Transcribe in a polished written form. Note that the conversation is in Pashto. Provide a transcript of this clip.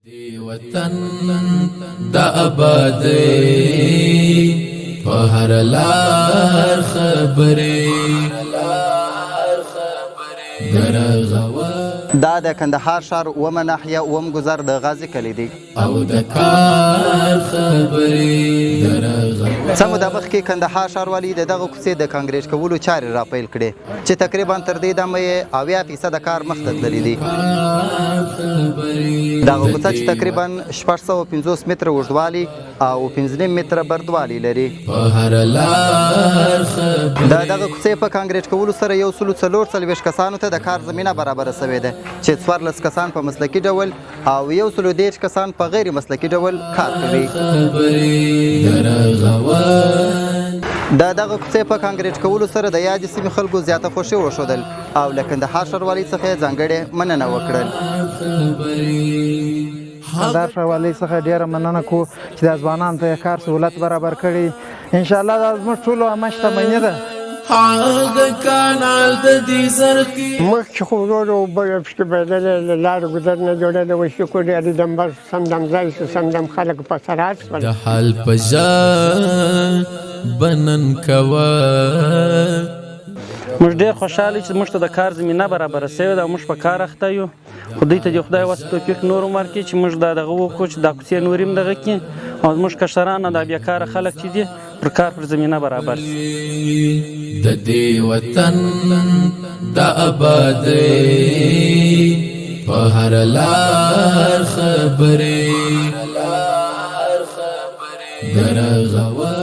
دی وطن دا آبادی په هر لار خبرې درغوا دا د کندهار ښار اومه ناحیه اوم ګذر د غازي کلی دی او د کار خبرې درغوا څه موده مخکې کندهار ښاروالي د دغه کوڅې د کانکریټ کولو چارې راپیل کړې چې تقریبا تر دې دمه یې 80% کار مخته تللی دی دغه کوڅه چې تقریبا 650 متره اوږدوالی او 15 متره بردوالی لري په هر لار خبرې دغه کوڅې په کانکریټ کولو سره 140 کسانو ته د کار زمینه برابره شوې ده چې 14 کسان په مسلکي ډول او 130 کسان په غیر مسلکي ډول کار کوي دغه کوڅې په کانکریټ کولو سره د یادې سیمې خلکو زیاته خوښي وښودل او له کندهار ښاروالۍ څخه ځانګړې مننه وکړل کندهار ښاروالۍ څخه ډیره مننه کوو چې د ځوانانو ته کار سهولت برابر کړي انشاءالله دا زموږ ټولو عامه شتمني ده هغه کانال د دې زرخي مخکې خو ورو اوبه پکې بهېدلې له لارې ګذر نه جوړېده اوس شکر دی د دمبر سمدم ځای شو سمدم خلک په سرعت شول د حال په ژان بنن کوه موږ ډېر خوشحاله چې موږ ته د کار زمینه برابره شوې ده او موږ په کار اخته یو خو دوی ته د خدای وس توفیق نور هم ورکړي چې موږ دغه وکړو چې دا کوڅې نور هم دغه کړي او زموږ کشران دا بیکاره خلک چې دي پر کار پر زمینه برابر شي د دې وطن د آبادۍ په هر لار خبرې درغوا